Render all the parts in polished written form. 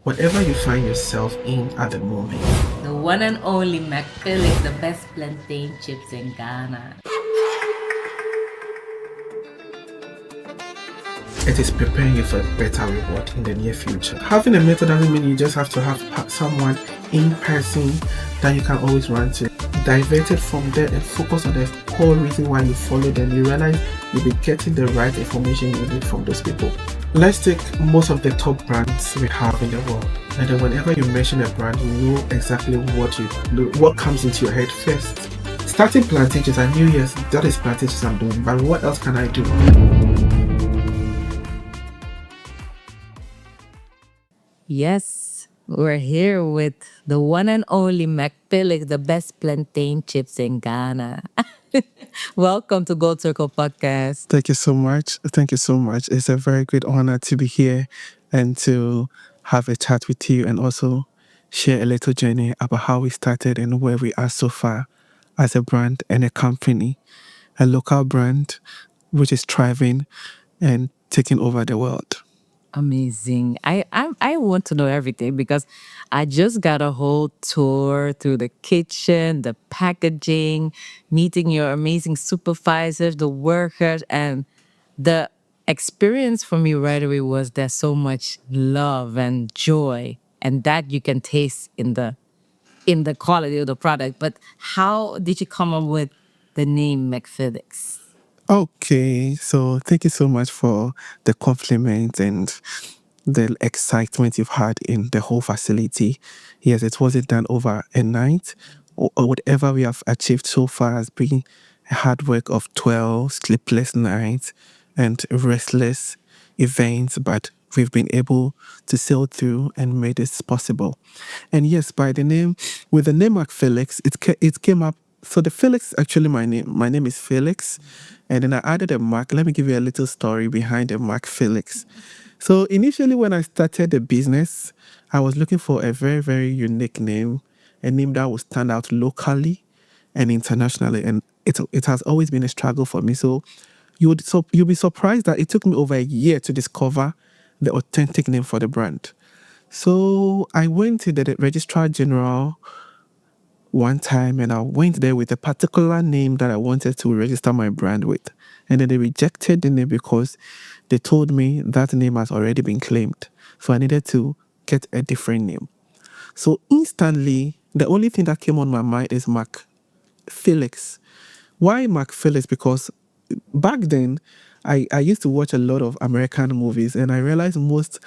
whatever you find yourself in at the moment. The one and only McPhilix, the best plantain chips in Ghana. It is preparing you for a better reward in the near future. Having a mentor doesn't mean you just have to have someone in person that you can always run to. Divert it from there and focus on the core reason why you follow them. You realize you'll be getting the right information you need from those people. Let's take most of the top brands we have in the world, and then whenever you mention a brand, you know exactly what comes into your head first. Starting Plantain, I knew, yes, that is Plantain I'm doing, but what else can I do? Yes, we're here with the one and only McPhilix, the best plantain chips in Ghana. Welcome to Gold Circle Podcast. Thank you so much. Thank you so much. It's a very great honor to be here and to have a chat with you and also share a little journey about how we started and where we are so far as a brand and a company, a local brand which is thriving and taking over the world. Amazing. I want to know everything because I just got a whole tour through the kitchen, the packaging, meeting your amazing supervisors, the workers, and the experience for me right away was there's so much love and joy, and that you can taste in the quality of the product. But how did you come up with the name McPhilix? Okay, so thank you so much for the compliment and the excitement you've had in the whole facility. Yes, it wasn't done over a night. Or whatever we have achieved so far has been a hard work of 12 sleepless nights and restless events, but we've been able to sail through and made this possible. And yes, with the name McPhilix, it came up. So the Felix, actually my name. My name is Felix. And then I added a Mark. Let me give you a little story behind the McPhilix. So initially when I started the business, I was looking for a very, very unique name, a name that would stand out locally and internationally. And it has always been a struggle for me. So you'll be surprised that it took me over a year to discover the authentic name for the brand. So I went to the Registrar General one time and I went there with a particular name that I wanted to register my brand with. And then they rejected the name because they told me that name has already been claimed. So I needed to get a different name. So instantly, the only thing that came on my mind is McPhilix. Why McPhilix? Because back then, I used to watch a lot of American movies and I realized most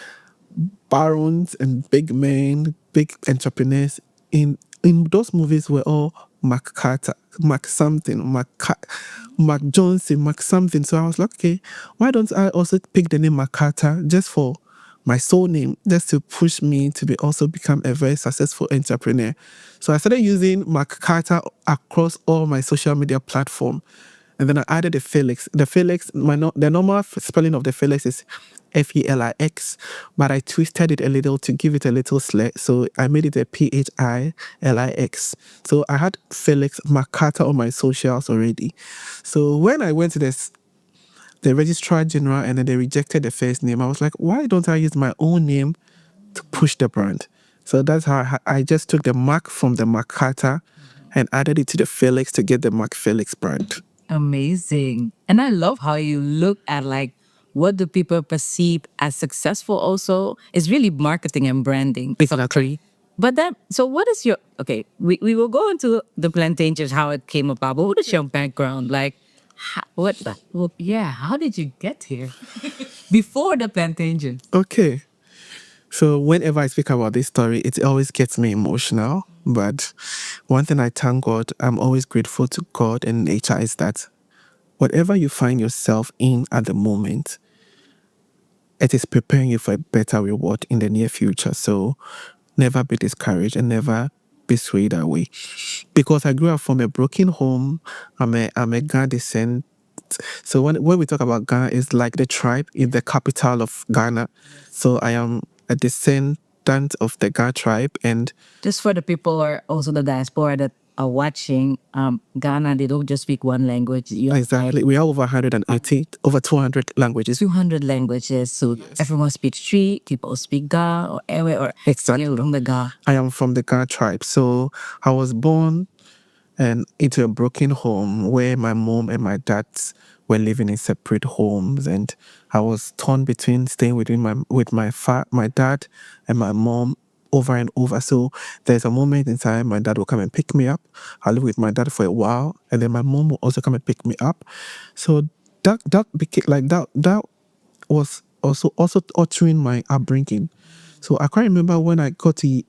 barons and big men, big entrepreneurs in those movies were all Mac Carter, Mac something, Mac Johnson, Mac something. So I was like, okay, why don't I also pick the name Mac Carter just for my soul name, just to push me to be also become a very successful entrepreneur. So I started using Mac Carter across all my social media platform. And then I added the Felix. The Felix, the normal spelling of the Felix is Felix, but I twisted it a little to give it a little slur. So I made it a Philix. So I had Felix McCarter on my socials already. So when I went to the Registrar General and then they rejected the first name, I was like, why don't I use my own name to push the brand? So that's how I just took the Mac from the McCarter and added it to the Felix to get the McPhilix brand. Amazing. And I love how you look at like what do people perceive as successful also. It's really marketing and branding. Exactly. But then, so what is your, okay, we will go into the plantain just how it came about, but what is your background? Like, how did you get here? Before the plantain. Okay. So whenever I speak about this story, it always gets me emotional. But one thing I thank God, I'm always grateful to God and nature is that whatever you find yourself in at the moment, it is preparing you for a better reward in the near future. So never be discouraged and never be swayed away. Because I grew up from a broken home. I'm a Ghana descent. So when we talk about Ghana, it's like the tribe in the capital of Ghana. So I am a descendant of the Ghana tribe and Just for the people or also the diaspora that are watching, Ghana, they don't just speak one language. You have Exactly. We are over 180, over 200 languages. 200 languages. So everyone speaks Tree, people speak Ga or Ewe or Exactly. you're from the Ga. I am from the Ga tribe. So I was born and into a broken home where my mom and my dad were living in separate homes, and I was torn between staying with my dad and my mom over and over. So there's a moment in time my dad will come and pick me up. I'll live with my dad for a while, and then my mom will also come and pick me up. So that became like that was also altering my upbringing. So I can't remember when I got to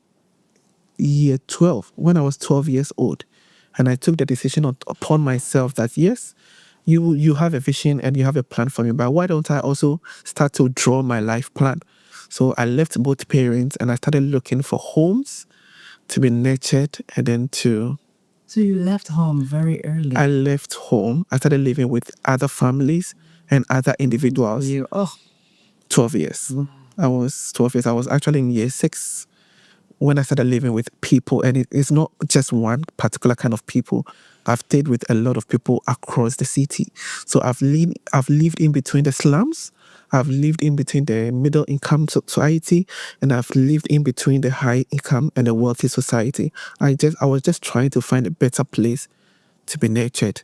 year 12, when I was 12 years old, and I took the decision upon myself that yes, you have a vision and you have a plan for me, but why don't I also start to draw my life plan? So I left both parents and I started looking for homes to be nurtured, and then So you left home very early. I left home. I started living with other families and other individuals. 12 years. I was 12 years. I was actually in year 6 when I started living with people, and it's not just one particular kind of people. I've stayed with a lot of people across the city. So I've lived in between the slums, I've lived in between the middle income society, and I've lived in between the high income and the wealthy society. I was just trying to find a better place to be nurtured.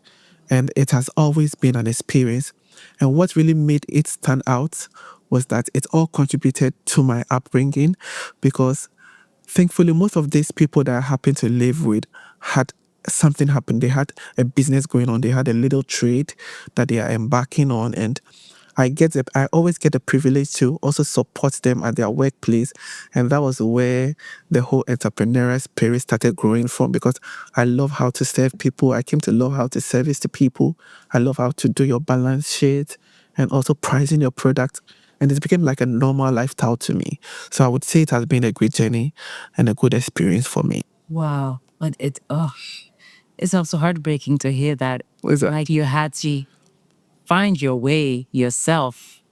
And it has always been an experience. And what really made it stand out was that it all contributed to my upbringing, because thankfully, most of these people that I happened to live with had something happen. They had a business going on. They had a little trade that they are embarking on, and I always get the privilege to also support them at their workplace, and that was where the whole entrepreneurial spirit started growing from. Because I love how to serve people. I came to love how to service the people. I love how to do your balance sheet and also pricing your product. And it became like a normal lifestyle to me. So I would say it has been a great journey and a good experience for me. Wow. But it's also heartbreaking to hear that. Was that? Like you had to find your way yourself,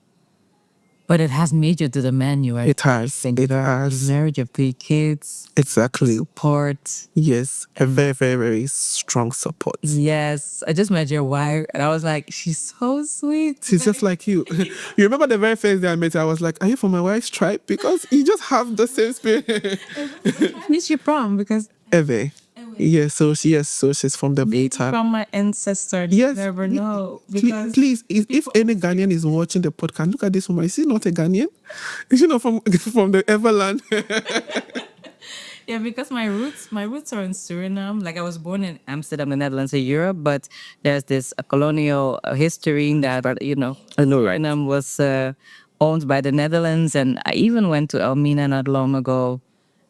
but it has made you to the man you are. It has. It has. Marriage, your 3 kids, Exactly. support. Yes. A very, very, very strong support. Yes. I just met your wife and I was like, she's so sweet. She's just like you. You remember the very first day I met her, I was like, are you from my wife's tribe? Because you just have the same spirit. Miss your prom because Eve. Yes, so she's from the Plantain. from my ancestor. Yes. Never know. Please, if any Ghanaian is watching the podcast, look at this woman. Is she not a Ghanaian? Is she not from the Everland? Yeah, because my roots are in Suriname. Like I was born in Amsterdam, the Netherlands, in Europe, but there's this colonial history in that. But I know, right? Suriname was owned by the Netherlands, and I even went to Elmina not long ago,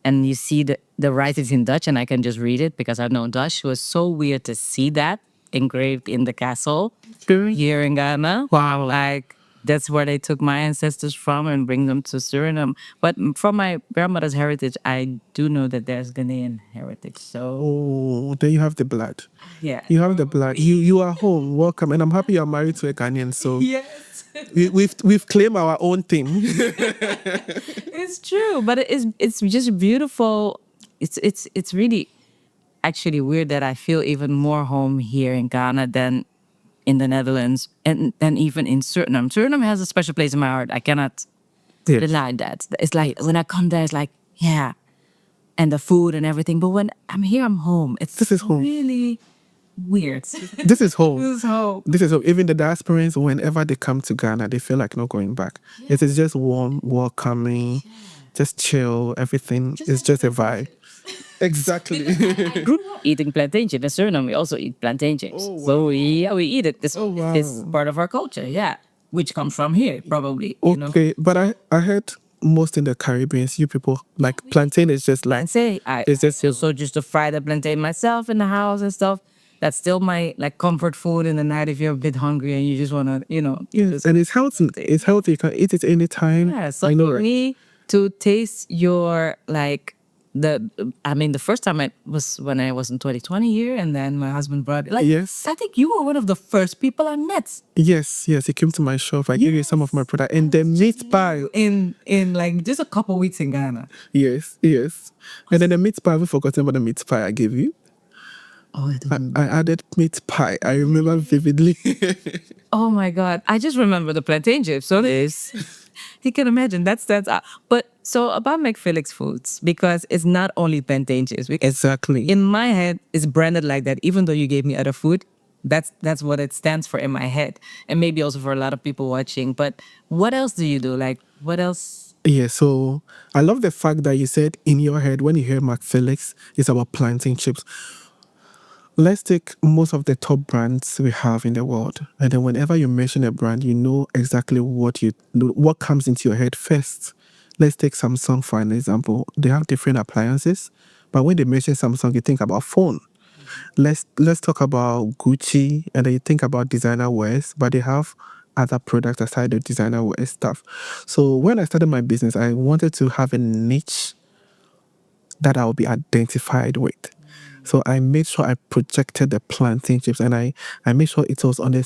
and you see the writings in Dutch, and I can just read it because I know Dutch. It was so weird to see that engraved in the castle here in Ghana. Wow. Like that's where they took my ancestors from and bring them to Suriname. But from my grandmother's heritage, I do know that there's Ghanaian heritage. So Oh, then you have the blood. yeah, You have the blood. You are home. Welcome. And I'm happy you're married to a Ghanaian. So yes, we've claimed our own thing. it's true. But it's just beautiful. It's really actually weird that I feel even more home here in Ghana than in the Netherlands and even in Suriname. Suriname has a special place in my heart. I cannot Yes. deny that. It's like when I come there, it's like, yeah, and the food and everything. But when I'm here, I'm home. This is home. Really weird. This is home. This is home. This is home. Even the diasporans, whenever they come to Ghana, they feel like not going back. It is just warm, welcoming, just chill. Everything is just a vibe. Exactly. Eating plantain chips. In Suriname, we also eat plantain chips. Oh, wow. So we eat it. This Oh, wow. is part of our culture, yeah. Which comes from here, probably. Okay, but I heard most in the Caribbean, you people like plantain is just like And say it's just so just to fry the plantain myself in the house and stuff. That's still my like comfort food in the night if you're a bit hungry and you just wanna, yes, and it's healthy. It's healthy. You can eat it anytime. Yeah, so I know, for right? me to taste your the first time I was when I was in 2020 here, and then my husband brought it. Like, Yes. I think you were one of the first people I met Yes, he came to my shop. I gave you some of my product and the meat pie. in like just a couple weeks in Ghana. Yes. And then the meat pie, we forgotten about the meat pie I gave you. Oh, I don't. I added meat pie. I remember vividly. Oh my God. I just remember the plantain chips. So this, you can imagine that's but so about McPhilix Foods, because it's not only plantain chips. Exactly. In my head, it's branded like that, even though you gave me other food. That's what it stands for in my head. And maybe also for a lot of people watching. But what else do you do? Like what else? Yeah, so I love the fact that you said in your head when you hear McPhilix, it's about planting chips. Let's take most of the top brands we have in the world, and then whenever you mention a brand, you know exactly what comes into your head first. Let's take Samsung for an example. They have different appliances, but when they mention Samsung, you think about phone. Let's talk about Gucci, and then you think about designer wears, but they have other products aside the designer wear stuff. So when I started my business, I wanted to have a niche that I'll be identified with. So I made sure I projected the plantain chips, and I made sure it was on a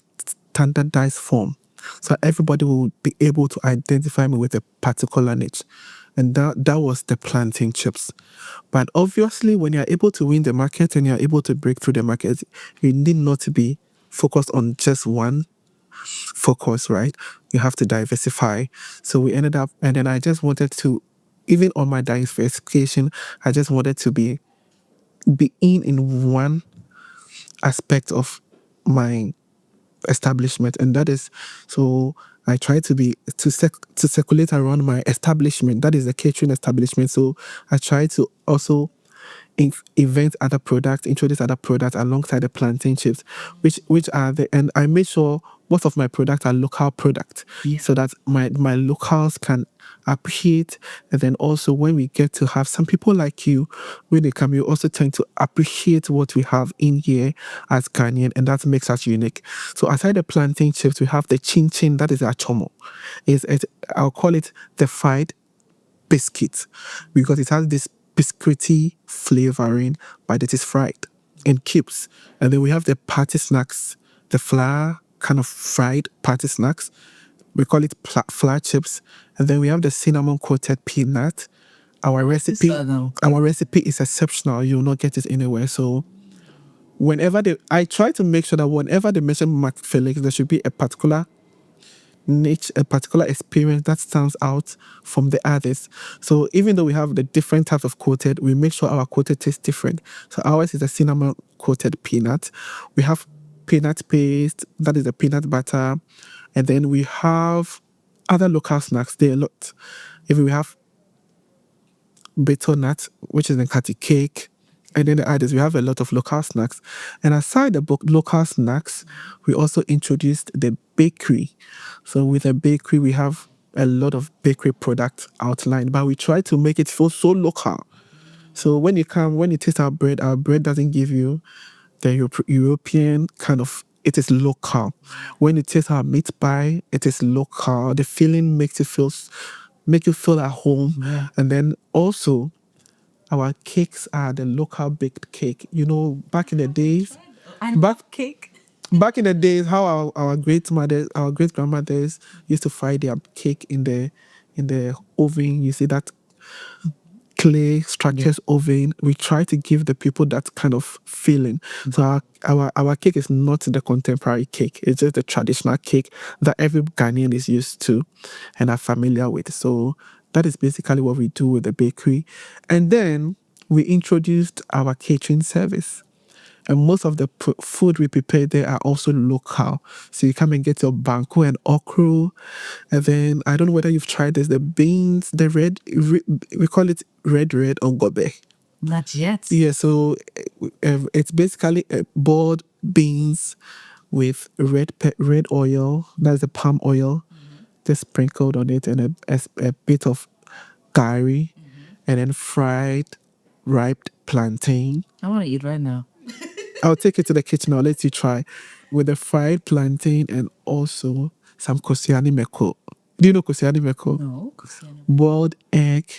standardized form. So everybody will be able to identify me with a particular niche. And that was the plantain chips. But obviously, when you're able to win the market and you're able to break through the market, you need not to be focused on just one focus, right? You have to diversify. So we ended up, and then I just wanted to, even on my diversification, I just wanted to be in one aspect of my establishment, and that is, so I try to be to circulate around my establishment. That is the catering establishment. So I try to also invent other products, introduce other products alongside the plantain chips, which are the, and I make sure most of my products are local products, so that my locals can appreciate. And then also when we get to have some people like you, when they come, you also tend to appreciate what we have in here as Ghanaian, and that makes us unique. So aside the plantain chips, we have the chin chin, that is our chomo. I'll call it the fried biscuit, because it has this biscuity flavoring, but it is fried in cubes. And then we have the party snacks, the flour kind of fried party snacks. We call it flour chips. And then we have the cinnamon coated peanut. Our recipe, our recipe is exceptional. You will not get it anywhere. So I try to make sure that whenever they mention McPhilix, there should be a particular niche, a particular experience that stands out from the others. So even though we have the different types of coated, we make sure our coated tastes different. So ours is a cinnamon coated peanut. We have peanut paste, that is the peanut butter. And then we have other local snacks. There are a lot. If we have bitter nut, which is the kati cake. And then the others, we have a lot of local snacks. And aside the local snacks, we also introduced the bakery. So with the bakery, we have a lot of bakery products outlined, but we try to make it feel so local. So when you come, when you taste our bread doesn't give you the European kind of, it is local. When you taste our meat pie, it is local. The feeling make you feel at home. Yeah. And then also our cakes are the local baked cake. You know, back in the days, I love cake. back in the days, how our great grandmothers used to fry their cake in the oven. You see that clay structures oven. We try to give the people that kind of feeling. So our cake is not the contemporary cake. It's just the traditional cake that every Ghanaian is used to and are familiar with. So that is basically what we do with the bakery. And then we introduced our catering service. And most of the food we prepare there are also local. So you come and get your banku and okra. And then, I don't know whether you've tried this, the beans, we call it red or gobe. Not yet. Yeah, so it's basically boiled beans with red oil, that's the palm oil, just sprinkled on it, and a bit of curry, and then fried ripe plantain. I want to eat right now. I'll take it to the kitchen. I'll let you try with the fried plantain and also some kosiani meko. Do you know kosiani meko? No. Boiled egg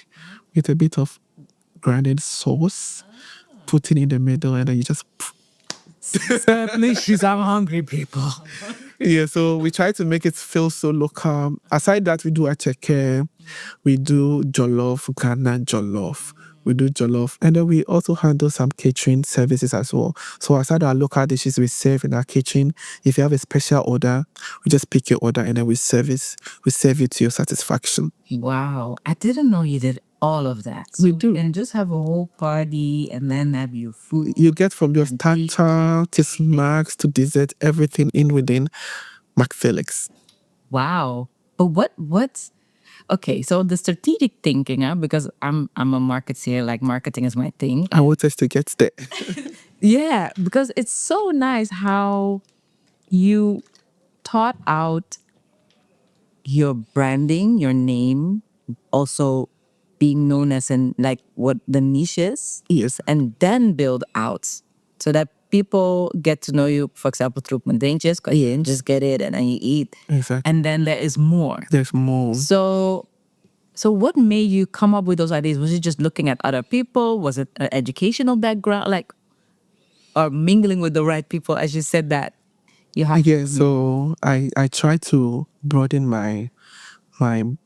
with a bit of grounded sauce, put it in the middle, and then you just. Please, I'm hungry, people. Yeah, so we try to make it feel so local. Aside that, we do acheke, we do jollof, Ghana jollof. we do jollof, and then we also handle some catering services as well. So aside our local dishes we serve in our kitchen, if you have a special order, we just pick your order and then we serve it to your satisfaction. Wow. I didn't know you did all of that. We do. And just have a whole party and then have your food. You get from your starter to snacks to dessert, everything in within McPhilix. Wow. But what's okay, so the strategic thinking, because I'm a marketeer, like marketing is my thing. I want us to get there. Yeah, because it's so nice how you thought out your branding, your name, also being known as in like what the niche is. Yes. And then build out so that people get to know you, for example, through Plantain. Just go in, just get it, and then you eat. Exactly. And then there is more. There's more. So what made you come up with those ideas? Was it just looking at other people? Was it an educational background? Like, or mingling with the right people, as you said that you have. Yeah, so I try to broaden my mind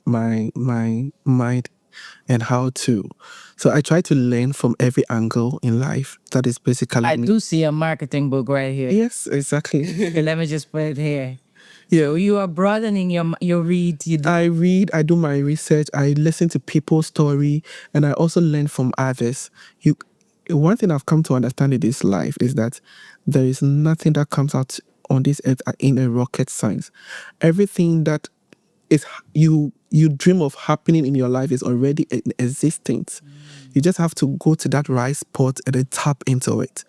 and how to. So I try to learn from every angle in life. That is basically I me. do see a marketing book right here. Yes, exactly. Okay, let me just put it here. Yeah. So you are broadening your read. I read, I do my research, I listen to people's story, and I also learn from others. One thing I've come to understand in this life is that there is nothing that comes out on this earth in a rocket science. Everything that is you dream of happening in your life is already in existence. You just have to go to that right spot and then tap into it.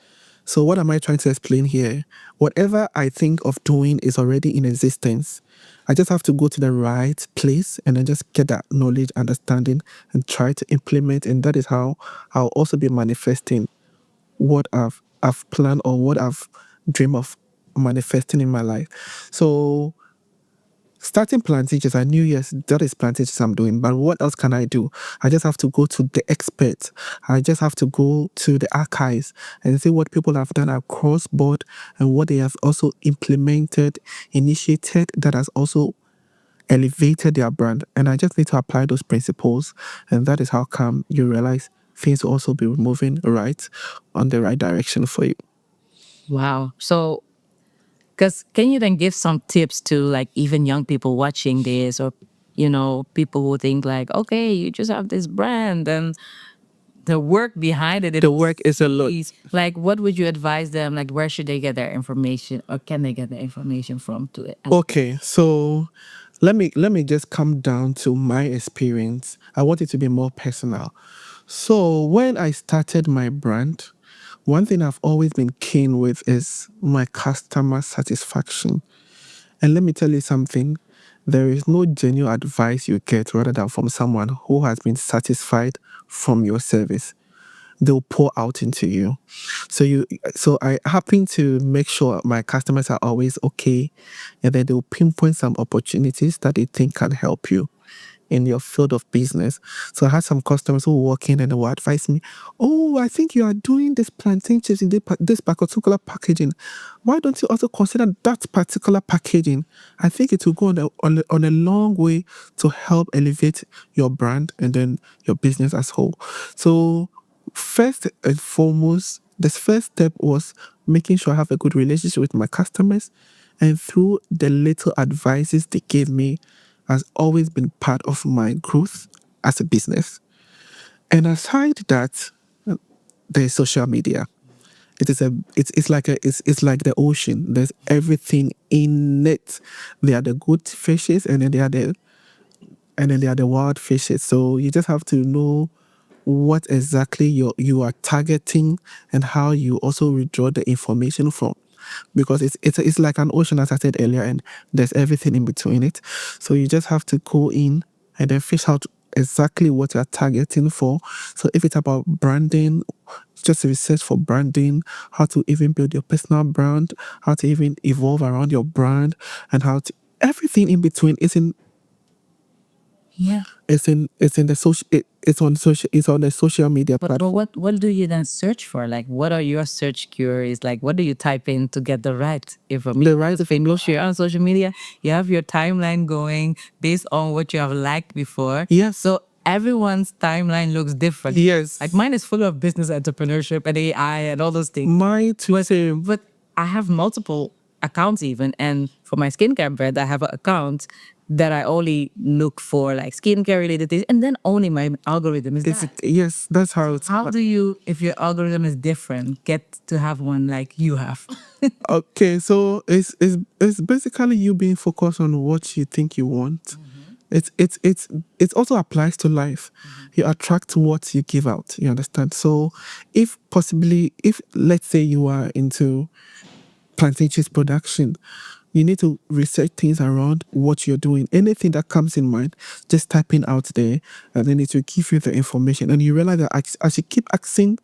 So what am I trying to explain here? Whatever I think of doing is already in existence. I just have to go to the right place and then just get that knowledge, understanding, and try to implement. And that is how I'll also be manifesting what I've planned or what I've dreamed of manifesting in my life. So starting plantations, I knew, yes, that is plantations I'm doing, but what else can I do? I just have to go to the experts. I just have to go to the archives and see what people have done across board and what they have also implemented, initiated, that has also elevated their brand. And I just need to apply those principles. And that is how come you realize things will also be moving right on the right direction for you. Wow. So, because can you then give some tips to like even young people watching this, or people who think like, okay, you just have this brand and the work behind it. The work is a lot. Like, what would you advise them? Like, where should they get their information, or can they get their information from to it? Okay, so let me just come down to my experience. I want it to be more personal. So when I started my brand, one thing I've always been keen with is my customer satisfaction. And let me tell you something, there is no genuine advice you get rather than from someone who has been satisfied from your service. They'll pour out into you. So I happen to make sure my customers are always okay, and then they'll pinpoint some opportunities that they think can help you in your field of business. So I had some customers who walk in and they will advise me, oh, I think you are doing this plantain chips in this particular packaging. Why don't you also consider that particular packaging? I think it will go on a long way to help elevate your brand and then your business as whole. So first and foremost, this first step was making sure I have a good relationship with my customers. And through the little advices they gave me, has always been part of my growth as a business. And aside that, there's social media. It's like the ocean. There's everything in it. There are the good fishes and then there are the wild fishes. So you just have to know what exactly you are targeting and how you also withdraw the information from, because it's like an ocean, as I said earlier, and there's everything in between it. So you just have to go in and then fish out exactly what you're targeting for. So if it's about branding, just research for branding, how to even build your personal brand, how to even evolve around your brand, and how to everything in between is in Yeah. it's in the social it's on the social media But platform. what do you then search for? Like, what are your search queries? Like, what do you type in to get the right information? The right If you share on social media, you have your timeline going based on what you have liked before. Yes. So everyone's timeline looks different. Yes. Like mine is full of business entrepreneurship and AI and all those things. Mine too. Same. But I have multiple accounts even. And for my skincare brand, I have an account that I only look for like skincare related things. And then only my algorithm is that. Yes, that's how it's. How do you, if your algorithm is different, get to have one like you have? Okay, so it's basically you being focused on what you think you want. It also applies to life. You attract what you give out. You understand? So if let's say you are into plantain chips production, you need to research things around what you're doing. Anything that comes in mind, just type in out there, and then it will give you the information. And you realize that as you keep asking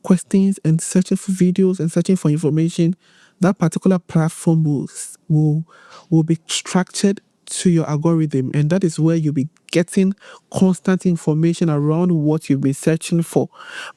questions and searching for videos and searching for information, that particular platform will be structured to your algorithm, and that is where you'll be getting constant information around what you've been searching for.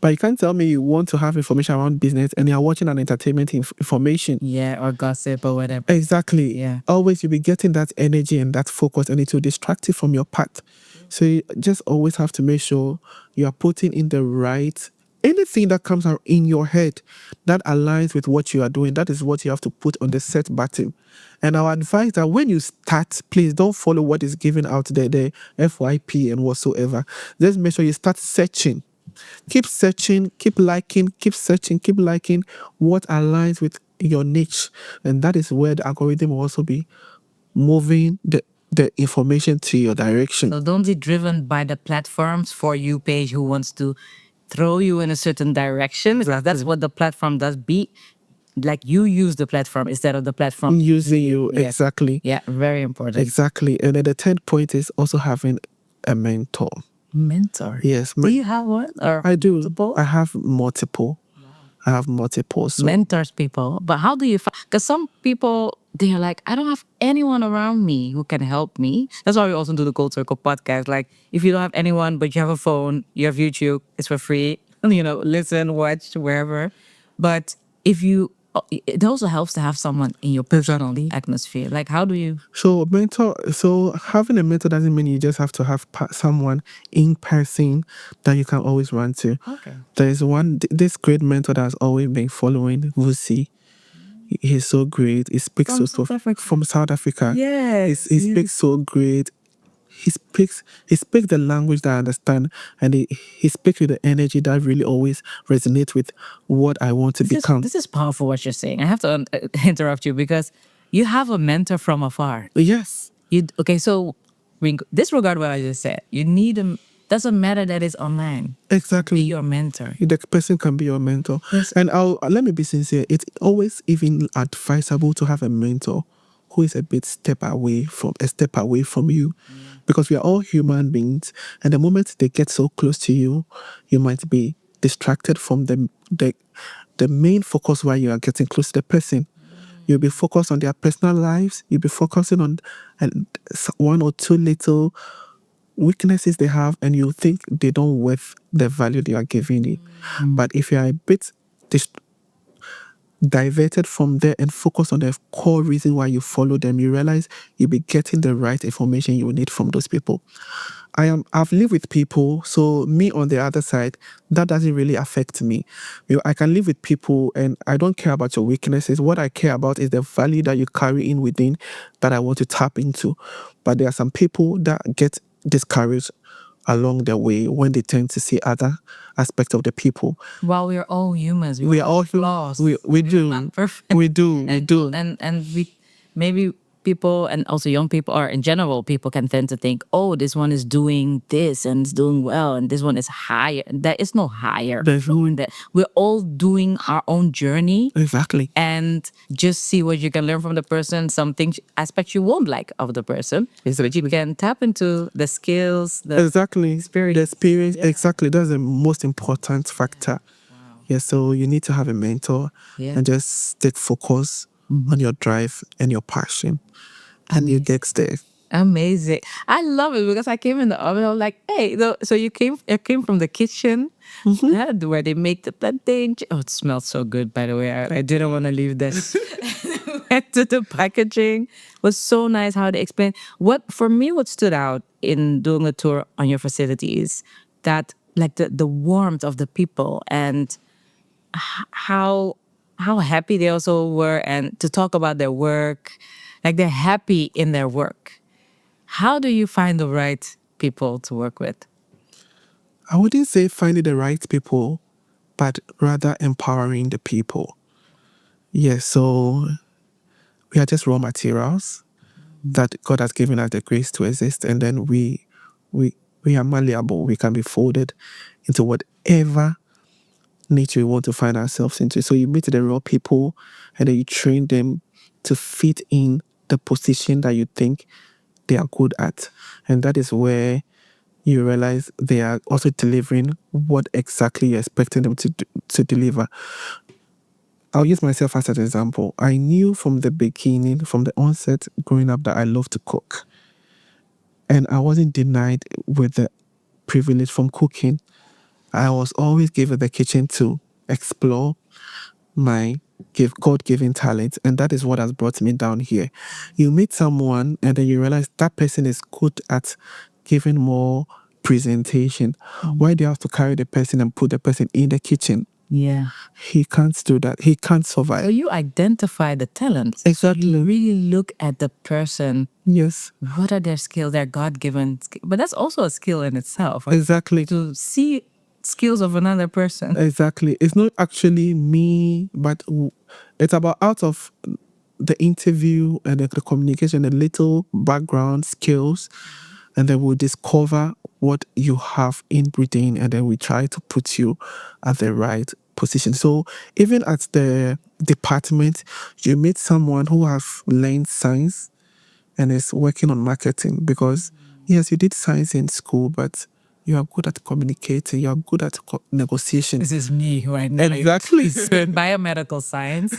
But you can't tell me you want to have information around business and you're watching an entertainment information. Yeah, or gossip or whatever. Exactly. Yeah. Always you'll be getting that energy and that focus, and it will distract you from your path. So you just always have to make sure you are putting in the right anything that comes out in your head that aligns with what you are doing. That is what you have to put on the set button. And I advise that when you start, please don't follow what is given out there, the FYP and whatsoever. Just make sure you start searching. Keep searching, keep liking, keep searching, keep liking what aligns with your niche. And that is where the algorithm will also be moving the information to your direction. So don't be driven by the platform's For You page who wants to throw you in a certain direction. Exactly. That's what the platform does. Be like you use the platform instead of the platform Using you. Yeah. Exactly. Yeah, very important. Exactly. And then the 10th point is also having a mentor. Mentor. Yes. Do you have one or I do. multiple? I have multiple. I have multiple. So Mentors people. But how do you find? Because some people they're like, I don't have anyone around me who can help me. That's why we also do the Cold Circle podcast. Like, if you don't have anyone, but you have a phone, you have YouTube, it's for free. Listen, watch wherever. But if you, it also helps to have someone in your personal atmosphere. Like, how do you? So having a mentor doesn't mean you just have to have someone in person that you can always run to. Okay. There is this great mentor that has always been following Vusi. He's so great. He speaks from South Africa. Yes. He speaks so great. He speaks the language that I understand, and he speaks with the energy that really always resonates with what I want to become. This is powerful what you're saying. I have to interrupt you because you have a mentor from afar. Yes. So disregard what I just said. You need him. Doesn't matter that it's online. Exactly. Be your mentor. The person can be your mentor. Yes. And let me be sincere. It's always even advisable to have a mentor who is a step away from you. Because we are all human beings. And the moment they get so close to you, you might be distracted from the main focus why you are getting close to the person. You'll be focused on their personal lives. You'll be focusing on one or two little weaknesses they have, and you think they don't worth the value they are giving it. But if you are a bit diverted from there and focus on the core reason why you follow them, you realize you'll be getting the right information you need from those people. I've lived with people, so me on the other side, that doesn't really affect me. I can live with people and I don't care about your weaknesses. What I care about is the value that you carry in within that I want to tap into. But there are some people that get discouraged along the way when they tend to see other aspects of the people. While we're all humans, We are all flaws. We do. Not perfect. We do. And we maybe people and also young people or in general people can tend to think, oh, this one is doing this and it's doing well and this one is higher. There is no higher. That we're all doing our own journey. Exactly. And just see what you can learn from the person, some things aspects you won't like of the person. So that you can tap into the skills, the experience. The experience, exactly. That's the most important factor. Wow. Yeah, so you need to have a mentor and just stay focused on your drive and your passion. And you get there. Amazing. I love it because I came in the oven. I was like, hey, so you came from the kitchen where they make the plantain. Oh, it smells so good, by the way. I didn't want to leave this. to the packaging. It was so nice how they explained. What stood out in doing a tour on your facilities, that like the warmth of the people, and how happy they also were, and to talk about their work, like they're happy in their work. How do you find the right people to work with? I wouldn't say finding the right people, but rather empowering the people. Yes, so we are just raw materials that God has given us the grace to exist, and then we we are malleable. We can be folded into whatever nature we want to find ourselves into. So you meet the raw people, and then you train them to fit in the position that you think they are good at, and that is where you realize they are also delivering what exactly you're expecting them to deliver. I'll use myself as an example. I knew from the beginning, from the onset growing up, that I love to cook. And I wasn't denied with the privilege from cooking. I was always given the kitchen to explore my God-given talent, and that is what has brought me down here. You meet someone, and then you realize that person is good at giving more presentation. Why do you have to carry the person and put the person in the kitchen? Yeah. He can't do that. He can't survive. So you identify the talents. Exactly. You really look at the person. Yes. What are their skills, their God-given skills? But that's also a skill in itself. Right? Exactly. To see skills of another person. Exactly. It's not actually me, but it's about out of the interview and the communication, the little background skills, and then we'll discover what you have in Britain, and then we try to put you at the right position. So even at the department, you meet someone who has learned science and is working on marketing, because yes, you did science in school, but you are good at communicating, you are good at negotiation. This is me right now. Exactly. In biomedical science.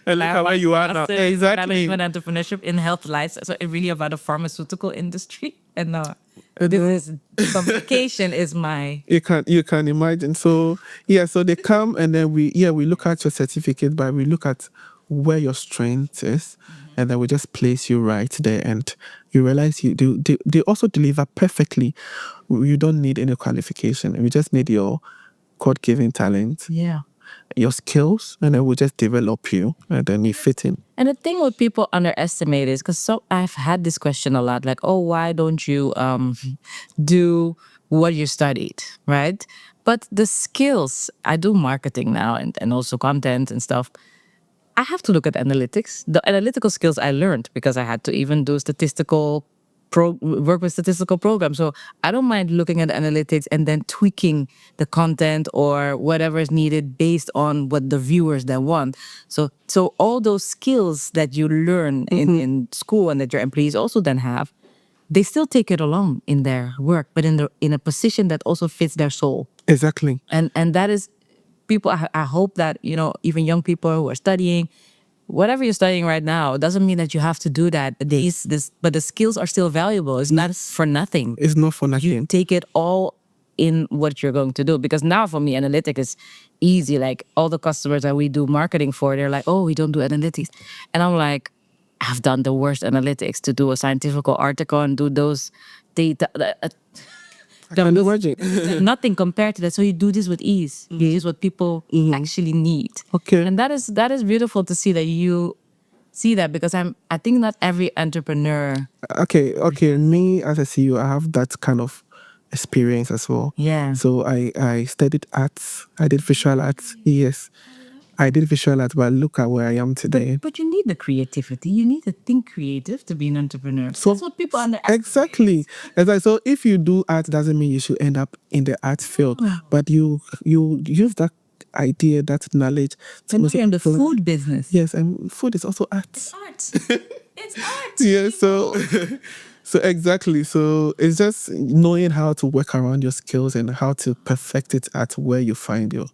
And look at where you are now. Master in Exactly. Management entrepreneurship in health life. So it really about the pharmaceutical industry. And this is communication is my You can imagine. So yeah, so they come, and then we look at your certificate, but we look at where your strength is, and then we just place you right there, and you realize you do they also deliver perfectly. You don't need any qualification. We just need your God-given talent, your skills, and then we'll just develop you, and then you fit in. And the thing what people underestimate is, because I've had this question a lot, like, oh, why don't you do what you studied, right? But the skills, I do marketing now, and also content and stuff. I have to look at analytics. The analytical skills I learned because I had to even do work with statistical programs. So I don't mind looking at analytics and then tweaking the content or whatever is needed based on what the viewers then want. So all those skills that you learn in school and that your employees also then have, they still take it along in their work, but in a position that also fits their soul. Exactly. And that is people. I hope that even young people who are studying, whatever you're studying right now, doesn't mean that you have to do that. But the skills are still valuable. It's not for nothing. It's not for nothing. You take it all in what you're going to do. Because now for me, analytics is easy. Like all the customers that we do marketing for, they're like, oh, we don't do analytics. And I'm like, I've done the worst analytics to do a scientific article and do those data. Nothing compared to that. So you do this with ease. You use what people actually need. Okay. And that is beautiful to see that you see that, because I think not every entrepreneur. Okay. Me as a CEO, I have that kind of experience as well. Yeah. So I studied arts. I did visual arts. Yes. I did visual arts, but look at where I am today. But you need the creativity. You need to think creative to be an entrepreneur. So that's what people underestimate. Exactly. So if you do art, doesn't mean you should end up in the art field. But you use that idea, that knowledge. And you're in the food business. Yes, and food is also art. It's art. It's art. Yeah, so exactly. So it's just knowing how to work around your skills and how to perfect it at where you find yourself.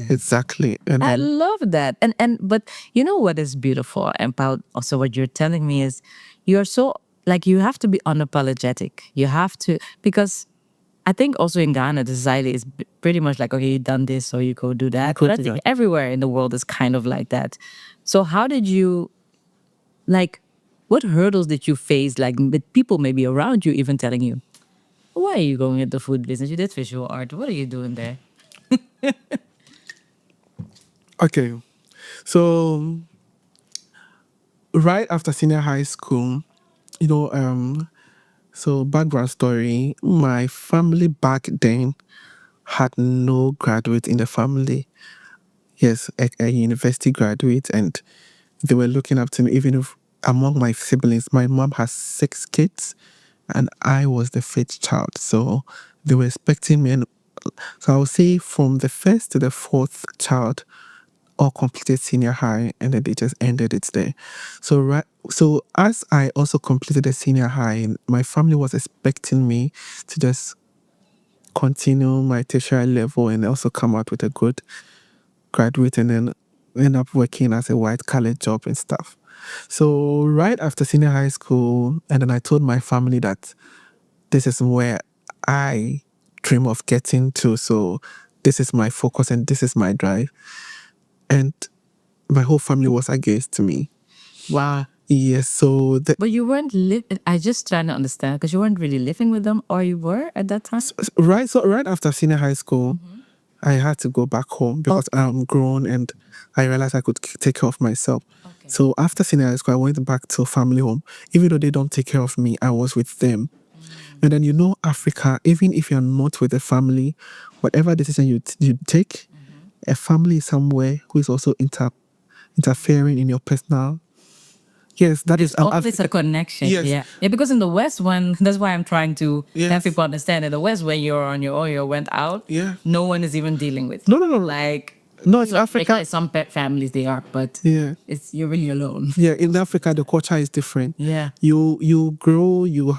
Exactly. And I love that. But you know what is beautiful about also what you're telling me is you're so, like, you have to be unapologetic. You have to, because I think also in Ghana, the society is pretty much like, okay, you've done this, so you go do that. But I think everywhere in the world is kind of like that. So how did you, like, what hurdles did you face, like with people maybe around you even telling you, why are you going into food business? You did visual art. What are you doing there? Okay. So right after senior high school, you know, so background story, my family back then had no graduate in the family. Yes, a university graduate, and they were looking up to me. Even if among my siblings, my mom has 6 kids, and I was the fifth child. So they were expecting me, and so I would say from the first to the fourth child, all completed senior high, and then they just ended it there. So as I also completed the senior high, my family was expecting me to just continue my tertiary level and also come out with a good graduate and then end up working as a white collar job and stuff. So right after senior high school, and then I told my family that this is where I dream of getting to. So this is my focus and this is my drive. And my whole family was against me. Wow. Yes, so But you weren't I just trying to understand because you weren't really living with them, or you were at that time? right after senior high school, I had to go back home because I'm grown and I realized I could take care of myself. Okay. So after senior high school, I went back to family home. Even though they don't take care of me, I was with them. And then Africa, even if you're not with a family, whatever decision you take, a family is somewhere who is also interfering in your personal. Yes, that is Always a connection. Yes. Yeah. Yeah, because in the West, when that's why I'm trying to Yes. have people understand, in the West, when you're on your own, you went out, Yeah. no one is even dealing with No, you. no, no, no. Like, No, in Africa. like some pet families they are, but Yeah. you're really alone. Yeah, in Africa the culture is different. Yeah. You grow, you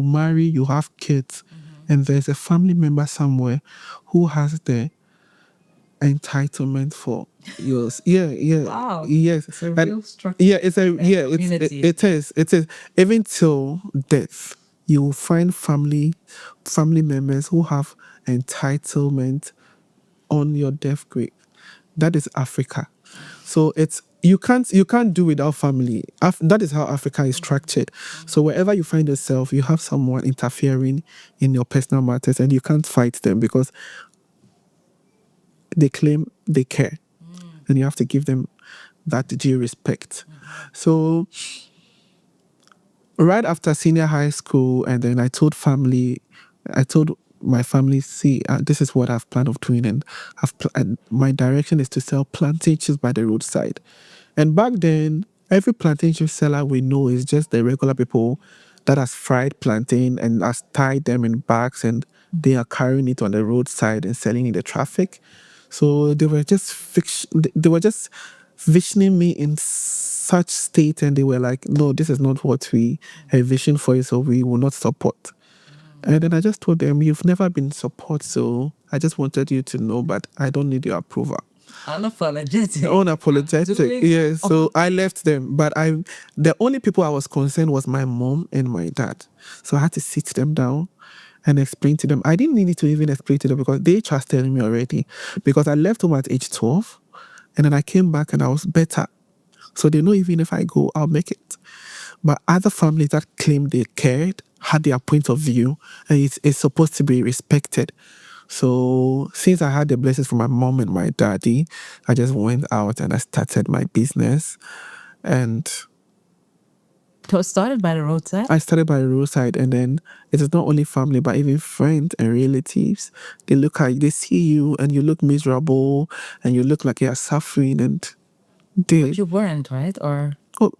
marry, you have kids, and there's a family member somewhere who has the entitlement for yours. Yeah, yeah. Wow. Yes. It's a And real structure. yeah, it's a yeah, Community. it is. It is. Even till death, you will find family members who have entitlement on your death grave. That is Africa. So it's you can't do without family. That is how Africa is structured. So wherever you find yourself, you have someone interfering in your personal matters, and you can't fight them because they claim they care, and you have to give them that due respect. So right after senior high school, and then I told my family, see, this is what I've planned of doing, and and my direction is to sell plantain chips by the roadside. And back then, every plantain chip seller we know is just the regular people that has fried plantain and has tied them in bags, and they are carrying it on the roadside and selling in the traffic. So they were just visioning me in such state, and they were like, no, this is not what we envisioned for you, so we will not support. And then I just told them, you've never been support, so I just wanted you to know, but I don't need your approval. Unapologetic. Unapologetic. Yes. So I left them, but the only people I was concerned was my mom and my dad. So I had to sit them down and explain to them. I didn't need to even explain to them because they trusted me already. Because I left home at age 12, and then I came back and I was better. So they know even if I go, I'll make it. But other families that claimed they cared had their point of view, and it's supposed to be respected. So since I had the blessings from my mom and my daddy, I just went out and I started my business. And So it started by the roadside? I started by the roadside, and then it is not only family, but even friends and relatives. They see you and you look miserable and you look like you're suffering, and they You weren't, right? Or Oh,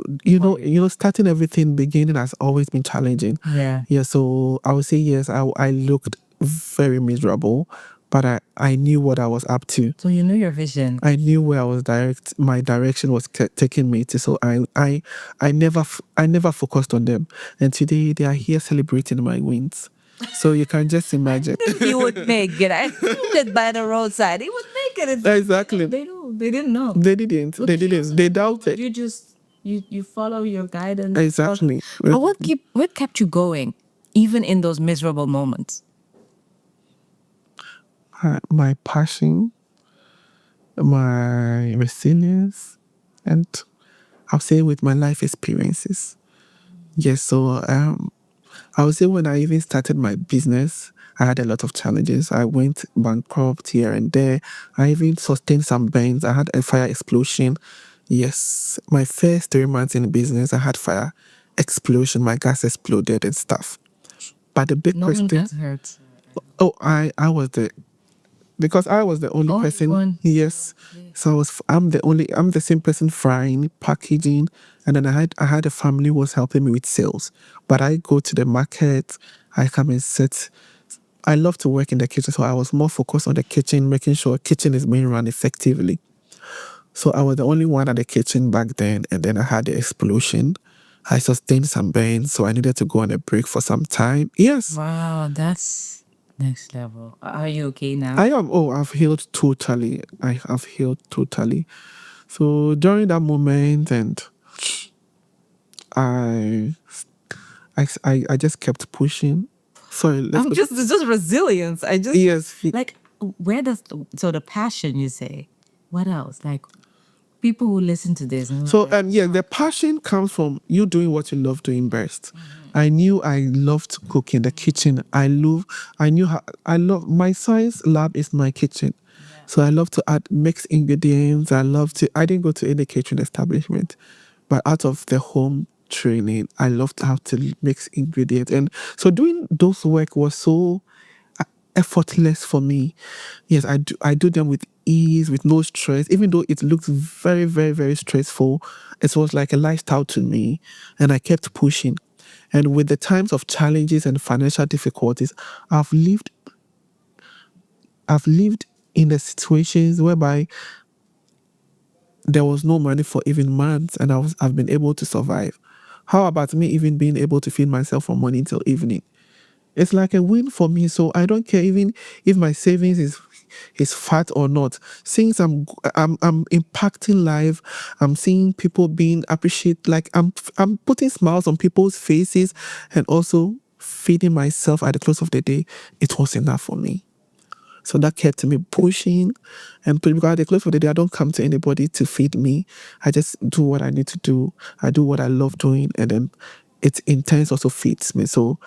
starting everything beginning has always been challenging. yeah. Yeah, so I would say yes, I looked very miserable, but I knew what I was up to. So you knew your vision. I knew where my direction was taking me to. So I never focused on them. And today they are here celebrating my wins. So you can just imagine. You would make it. I knew it by the roadside. He would make it. Exactly. They didn't know. They didn't. They didn't. They doubted. You just you follow your guidance. Exactly. But what kept you going, even in those miserable moments? My passion, my resilience, and I'll say with my life experiences. Yes, so I would say when I even started my business, I had a lot of challenges. I went bankrupt here and there. I even sustained some burns. I had a fire explosion. Yes, my first 3 months in business, I had fire explosion. My gas exploded and stuff. But the big No one question, got hurt. oh, I was the because I was the only Only person. one. Yes, Okay. so I'm the same person frying, packaging, and then I had a family who was helping me with sales. But I go to the market, I come and sit. I love to work in the kitchen, so I was more focused on the kitchen, making sure kitchen is being run effectively. So I was the only one at the kitchen back then, and then I had the explosion. I sustained some burns, so I needed to go on a break for some time. Yes, Wow, that's next level. Are you okay now? I am. Oh, I've healed totally. I have healed totally. So during that moment, and I, I just kept pushing. Sorry, let's I'm go. just it's just resilience. I just Yes. like where does so the passion you say? What else? Like people who listen to this and So like, yeah, the passion comes from you doing what you love doing best. I knew I loved cooking the kitchen. I knew how I love my science lab is my kitchen. So I love to add mix ingredients. I didn't go to any catering establishment, but out of the home training, I loved how to mix ingredients. And so doing those work was so effortless for me. Yes, I do them with ease, with no stress, even though it looked very, very, very stressful. It was like a lifestyle to me, and I kept pushing. And with the times of challenges and financial difficulties, I've lived I've lived in the situations whereby there was no money for even months, and I've been able to survive. How about me even being able to feed myself from morning till evening? It's like a win for me. So I don't care even if my savings is fat or not. Since I'm impacting life, I'm seeing people being appreciated. Like I'm putting smiles on people's faces, and also feeding myself at the close of the day. It was enough for me. So that kept me pushing, and because at the close of the day, I don't come to anybody to feed me. I just do what I need to do. I do what I love doing, and then it in turns also feeds me. So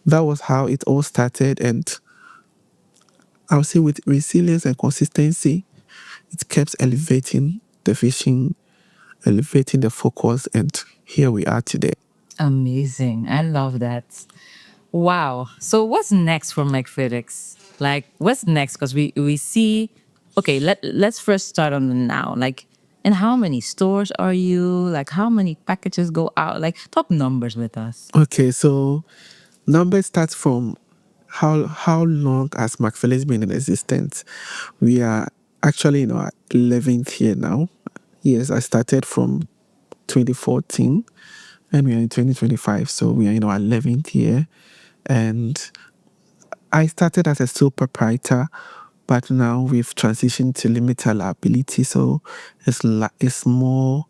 that was how it all started, and I would say with resilience and consistency, it kept elevating the vision, elevating the focus, and here we are today. amazing. I love that. Wow. So what's next for McPhilix? Like what's next? Because we see okay, let's first start on the now. Like and how many stores are you? Like how many packages go out? Like talk numbers with us. Okay, so numbers start from how long has McPhillips been in existence? We are actually in our 11th year now. Yes, I started from 2014 and we are in 2025, so we are in our 11th year. And I started as a sole proprietor, but now we've transitioned to limited liability, so it's more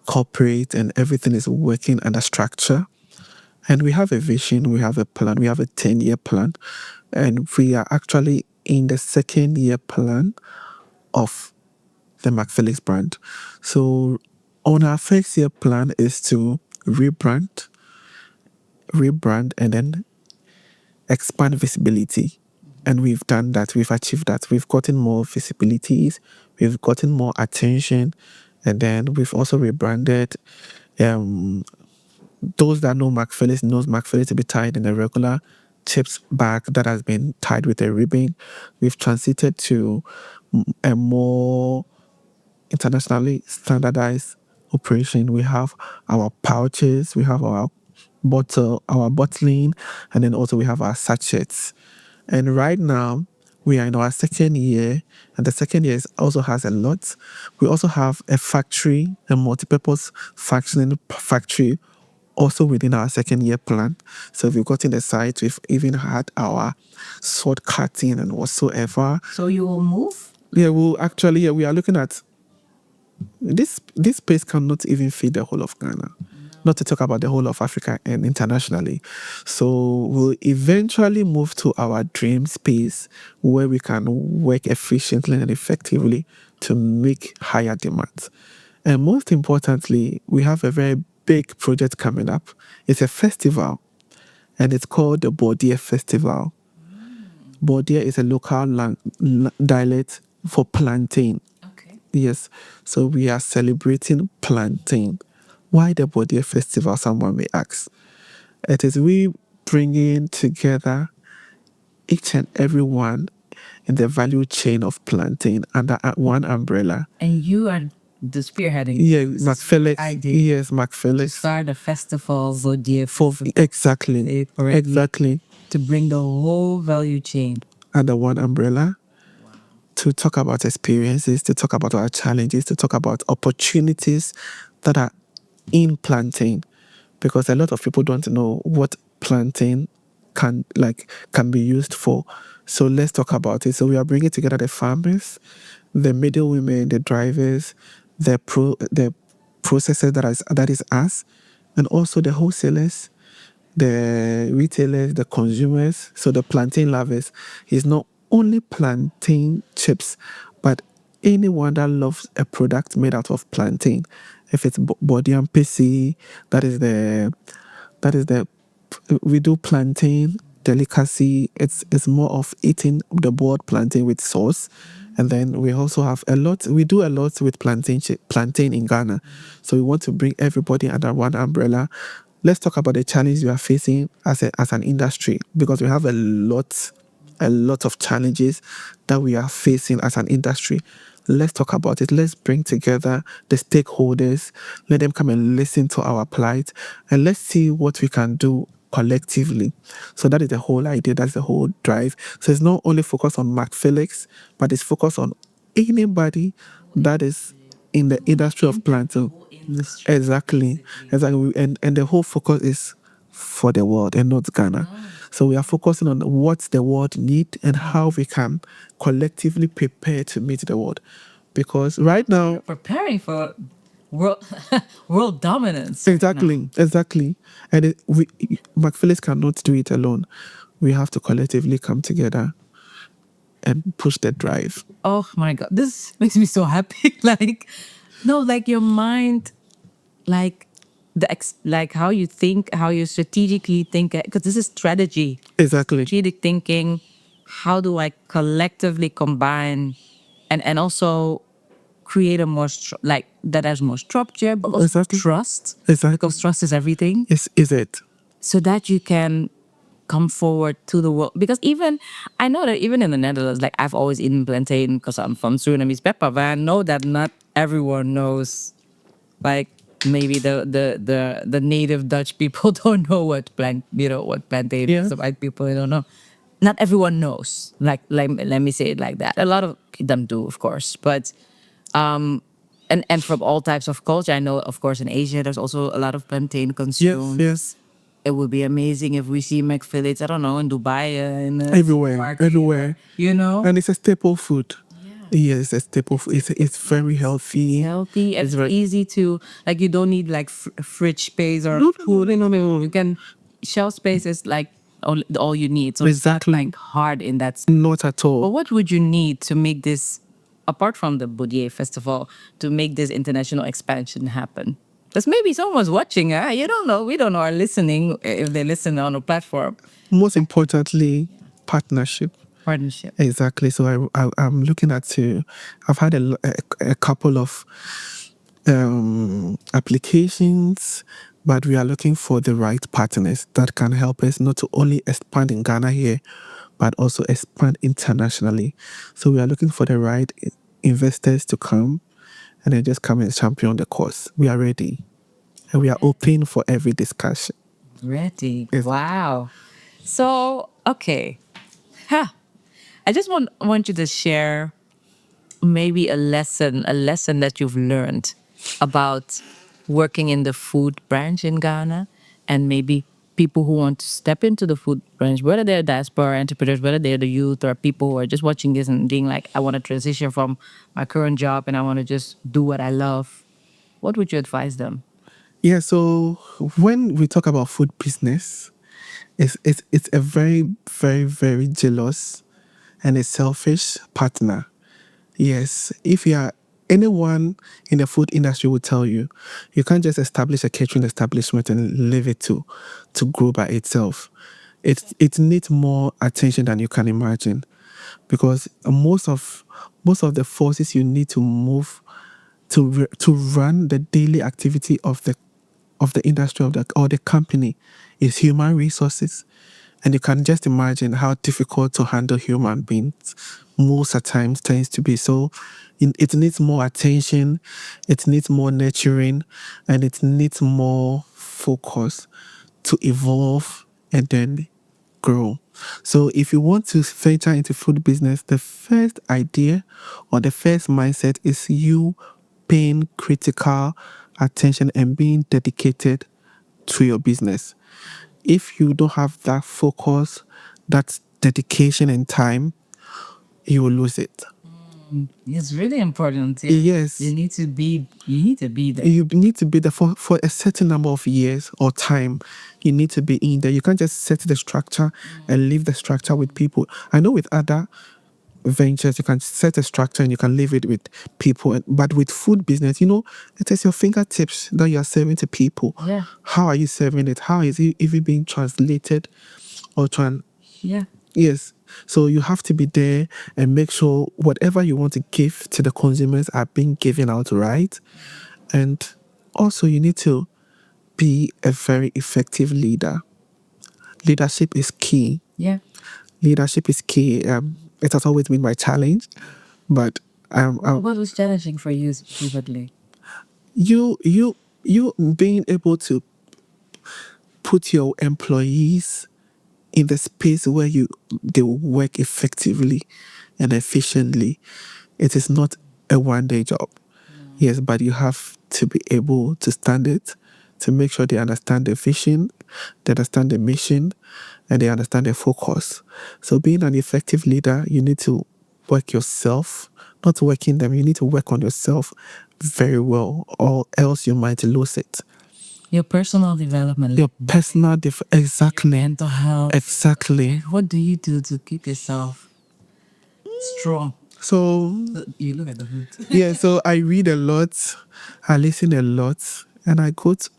corporate and everything is working under structure. And we have a vision, we have a plan, we have a 10-year plan, and we are actually in the second year plan of the McPhillips brand. So on our first year plan is to rebrand, and then expand visibility. And we've done that, we've achieved that. We've gotten more visibilities, we've gotten more attention, and then we've also rebranded. Um, those that know McPhillips knows McPhillips to be tied in a regular chips bag that has been tied with a ribbon. We've transited to a more internationally standardized operation. We have our pouches, we have our bottling, and then also we have our sachets. And right now, we are in our second year, and the second year also has a lot. We also have a factory, a multi-purpose factory, also within our second year plan. So we've gotten the site, we've even had our sword cutting and whatsoever. So you will move? Yeah, we are looking at this space cannot even feed the whole of Ghana, not to talk about the whole of Africa and internationally. So we'll eventually move to our dream space where we can work efficiently and effectively to make higher demands. And most importantly, we have a very big project coming up. It's a festival, and it's called the Bordia Festival. Bordia is a local dialect for plantain. Okay. Yes, so we are celebrating plantain. Why the Bordia Festival, someone may ask. It is we bringing together each and every one in the value chain of plantain under one umbrella. And you are the spearheading. Yeah, This is your McPhilix. idea Yes, to McPhilix. start a festival for the For exactly, correctly, exactly to bring the whole value chain. under one umbrella, to talk about experiences, to talk about our challenges, to talk about opportunities that are in plantain, because a lot of people don't know what plantain can be used for. So let's talk about it. So we are bringing together the farmers, the middle women, the drivers, the processors that is us, and also the wholesalers, the retailers, the consumers, so the plantain lovers. Is not only plantain chips, but anyone that loves a product made out of plantain. If it's body and PC, that is the we do plantain delicacy. It's more of eating the boiled plantain with sauce. And then we also have we do a lot with plantain in Ghana. So we want to bring everybody under one umbrella. Let's talk about the challenge we are facing as an industry, because we have a lot of challenges that we are facing as an industry. Let's talk about it. Let's bring together the stakeholders. Let them come and listen to our plight, and let's see what we can do collectively. So that is the whole idea. That's the whole drive. So it's not only focused on McPhilix, but it's focused on anybody that is in the industry of planting. Exactly. Exactly. And the whole focus is for the world and not Ghana. So we are focusing on what the world need and how we can collectively prepare to meet the world. Because right now, Preparing for world world dominance. right now. exactly. And McPhillips cannot do it alone. We have to collectively come together and push the drive. Oh my god, this makes me so happy. Like, no, like your mind, like like how you think, how you strategically think, because this is strategy, Exactly. strategic thinking. How do I collectively combine and also create a more like that has more structure, but also Exactly. trust, Exactly. because trust is everything. Is it? So that you can come forward to the world. Because even I know that even in the Netherlands, like I've always eaten plantain because I'm from Surinamese pepper, but I know that not everyone knows. Like maybe the native Dutch people don't know what what plantain Yeah. is. The white people, they don't know. Not everyone knows. Like let me say it like that. A lot of them do, of course, but and from all types of culture. I know, of course, in Asia, there's also a lot of plantain consumed. Yes. It would be amazing if we see McPhillips, I don't know, in Dubai, in Everywhere. supermarket, Everywhere. you know? And it's a staple food. Yes, it's a staple food. It's very healthy. Healthy. It's It's very easy to, like, you don't need like fridge space or no, food. No. You can, shelf space is like all you need. So it's not exactly like hard in that. not at But all. what would you need to make this, apart from the Boudier Festival, to make this international expansion happen? Because maybe someone's watching, you don't know. We don't know are listening if they listen on a platform. Most importantly, partnership. Partnership. Exactly. So I'm looking at I've had a couple of applications, but we are looking for the right partners that can help us not to only expand in Ghana here, but also expand internationally. So we are looking for the right investors to come and then just come and champion the cause. We are ready, and we are open for every discussion. Ready. Yes. Wow. So, okay. Huh. I just want you to share maybe a lesson that you've learned about working in the food branch in Ghana, and maybe people who want to step into the food branch, whether they're diaspora entrepreneurs, whether they're the youth or people who are just watching this and being like, I want to transition from my current job and I want to just do what I love. What would you advise them? Yeah, so when we talk about food business, it's a very, very, very jealous and a selfish partner. Yes, if you are anyone in the food industry will tell you, you can't just establish a catering establishment and leave it to grow by itself. It needs more attention than you can imagine, because most of the forces you need to move to run the daily activity of the industry or the company is human resources. And you can just imagine how difficult to handle human beings most of the times tends to be. So it needs more attention, it needs more nurturing, and it needs more focus to evolve and then grow. So if you want to venture into food business, the first idea or the first mindset is you paying critical attention and being dedicated to your business. If you don't have that focus, that dedication and time, you will lose it. It's really important. Yes. You need to be there. You need to be there for a certain number of years or time. You need to be in there. You can't just set the structure and leave the structure with people. I know with other ventures, you can set a structure and you can leave it with people. But with food business, it is your fingertips that you are serving to people. Yeah. How are you serving it? How is it even being translated or Yeah. Yes. So you have to be there and make sure whatever you want to give to the consumers are being given out right. And also you need to be a very effective leader. Leadership is key. Yeah. Leadership is key. It has always been my challenge, but What was challenging for you vividly? you being able to put your employees in the space where they will work effectively and efficiently. It is not a one-day job. Yes, but you have to be able to stand it, to make sure they understand the vision, they understand the mission, and they understand the focus. So being an effective leader, you need to work yourself, not working them. You need to work on yourself very well, or else you might lose it. Your personal development. Your personal exactly. Mental health. Exactly. What do you do to keep yourself strong? So You look at the food. yeah, so I read a lot, I listen a lot, and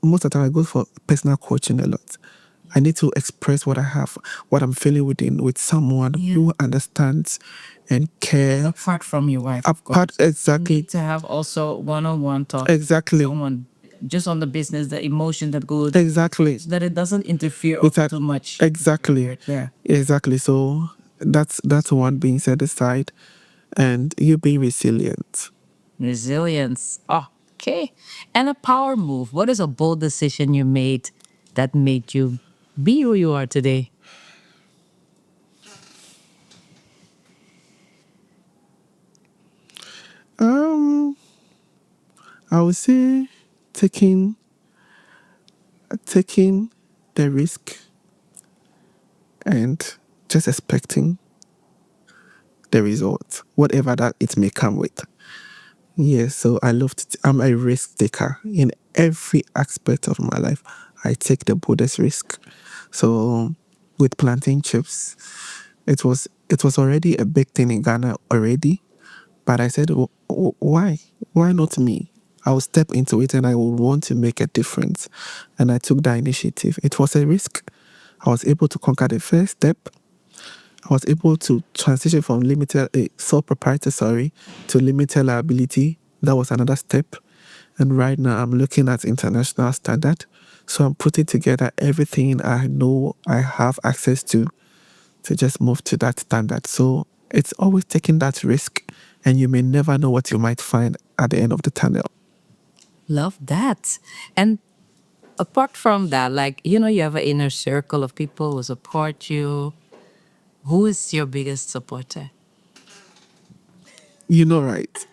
most of the time I go for personal coaching a lot. I need to express what I have, what I'm feeling with someone who understands and cares. Apart from your wife, Exactly. You need to have also one-on-one talk. Exactly. Someone just on the business, the emotion that goes. Exactly. So that it doesn't interfere too much. Exactly. Yeah. Exactly. So that's one being set aside, and you being resilient. Resilience. Oh, okay. And a power move. What is a bold decision you made that made you be who you are today? I would say taking the risk and just expecting the result, whatever that it may come with. Yes, so I'm a risk taker in every aspect of my life. I take the boldest risk. So with plantain chips, it was already a big thing in Ghana already, but I said, why? Why not me? I will step into it and I will want to make a difference. And I took that initiative. It was a risk. I was able to conquer the first step. I was able to transition from sole proprietor, to limited liability. That was another step. And right now I'm looking at international standard. So I'm putting together everything I know I have access to just move to that standard. So it's always taking that risk, and you may never know what you might find at the end of the tunnel. Love that. And apart from that, like, you have an inner circle of people who support you. Who is your biggest supporter? You know, right?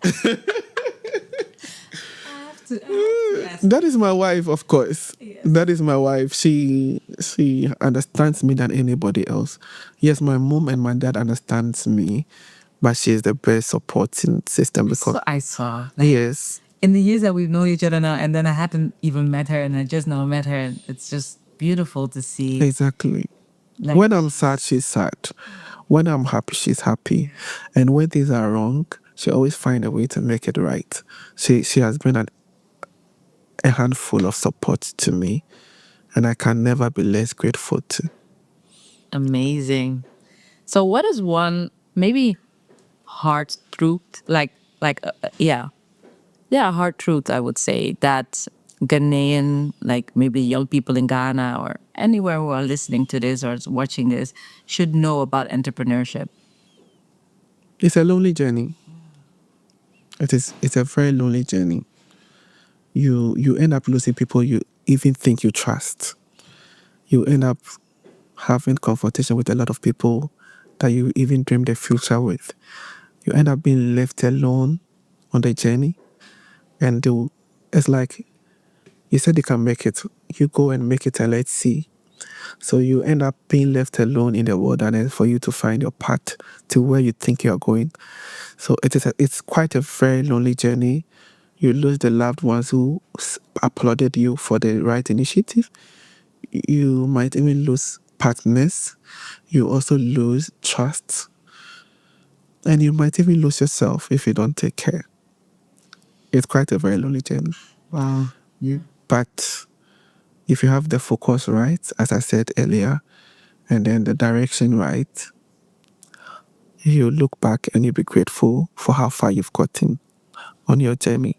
That is my wife, of course. Yes. That is my wife. She understands me than anybody else. Yes, my mom and my dad understands me, but she is the best supporting system because So I saw. yes. In the years that we've known each other now, and then I hadn't even met her, and I just now met her, and it's just beautiful to see. Exactly. When I'm sad, she's sad. When I'm happy, she's happy. And when things are wrong, She always find a way to make it right. She has been a handful of support to me, and I can never be less grateful to. Amazing. So, what is one maybe hard truth, yeah, yeah, hard truth, I would say, that Ghanaian, like maybe young people in Ghana or anywhere who are listening to this or is watching this, should know about entrepreneurship? It's a lonely journey. It's a very lonely journey. You end up losing people you even think you trust. You end up having confrontation with a lot of people that you even dream the future with. You end up being left alone on the journey, and it's like you said you can make it. You go and make it, and let's see. So you end up being left alone in the wilderness for you to find your path to where you think you are going. So it's quite a very lonely journey. You lose the loved ones who applauded you for the right initiative. You might even lose partners. You also lose trust. And you might even lose yourself if you don't take care. It's quite a very lonely journey. Wow. But if you have the focus right, as I said earlier, and then the direction right, you look back and you'll be grateful for how far you've gotten on your journey.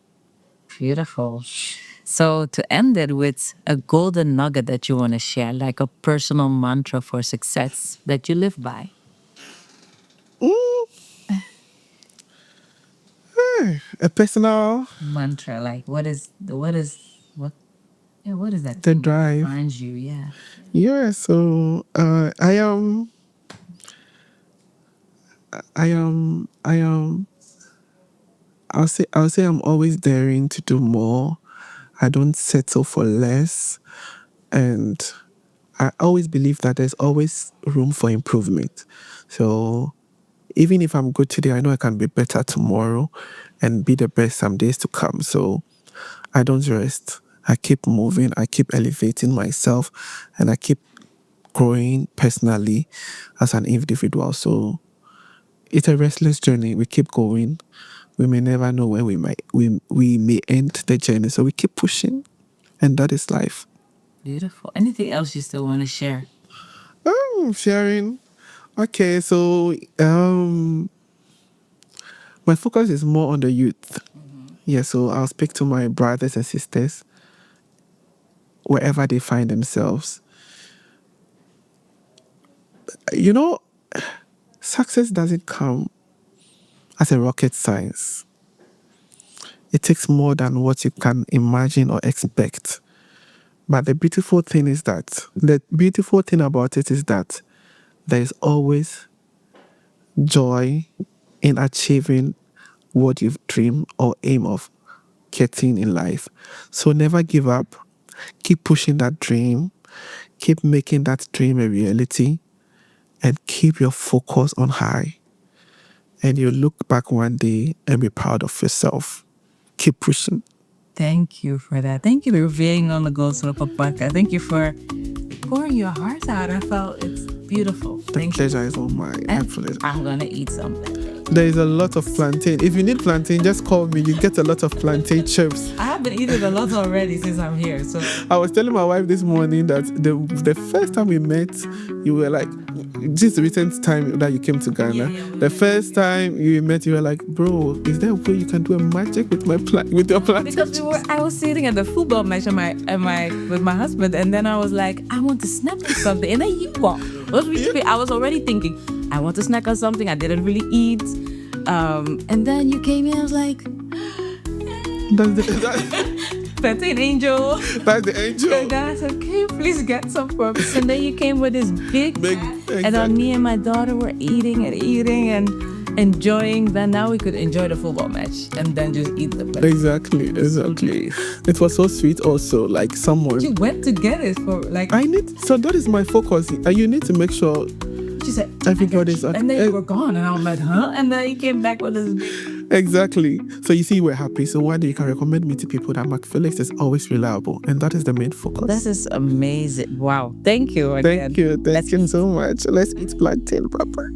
Beautiful. So, to end it with a golden nugget that you want to share, like a personal mantra for success that you live by. A personal, Mantra, like what is that the thing that drive. defines you? Yeah. Yeah, so I am, I'll say I'm always daring to do more. I don't settle for less. And I always believe that there's always room for improvement. So even if I'm good today, I know I can be better tomorrow and be the best some days to come. So I don't rest. I keep moving, I keep elevating myself, and I keep growing personally as an individual. So it's a restless journey. We keep going. We may never know when we may end the journey. So we keep pushing, and that is life. Beautiful. Anything else you still want to share? Sharing. Okay, so my focus is more on the youth. Yeah, so I'll speak to my brothers and sisters wherever they find themselves. You know, success doesn't come as a rocket science. It takes more than what you can imagine or expect. But the beautiful thing about it is that there is always joy in achieving what you've dreamed or aim of getting in life. So never give up. Keep pushing that dream. Keep making that dream a reality, and keep your focus on high. And you look back one day and be proud of yourself. Keep pushing. Thank you for that. Thank you for being on the Gold Sopa podcast. Thank you for pouring your heart out. I felt it's beautiful. The pleasure is all mine. And I'm gonna eat something. There is a lot of plantain. If you need plantain, just call me. You get a lot of plantain chips. I have been eating a lot already since I'm here. So I was telling my wife this morning that the first time we met, you were like, just the recent time that you came to Ghana. The first time you met, you were like, bro, is there a way you can do a magic with with your plantain? because I was sitting at the football match with my husband, and then I was like, I want to snack on something, and then you walked. I was already thinking, I want to snack on something. I didn't really eat, and then you came in. I was like, Plantain angel. That's the angel. And then I said, can you please get some for me? And then you came with this big Exactly. and then me and my daughter were eating and enjoying. Then now we could enjoy the football match and then just eat the plantain. Exactly. It was so sweet also, like someone. You went to get it for like... So that is my focus. You need to make sure She said, everybody's... and then you were gone and I was like, huh? And then you came back with this big... Exactly. So you see, we're happy. So one day you can recommend me to people that McPhilix is always reliable. And that is the main focus. This is amazing. Wow. Thank you again. Thank you so much. Let's eat plantain proper.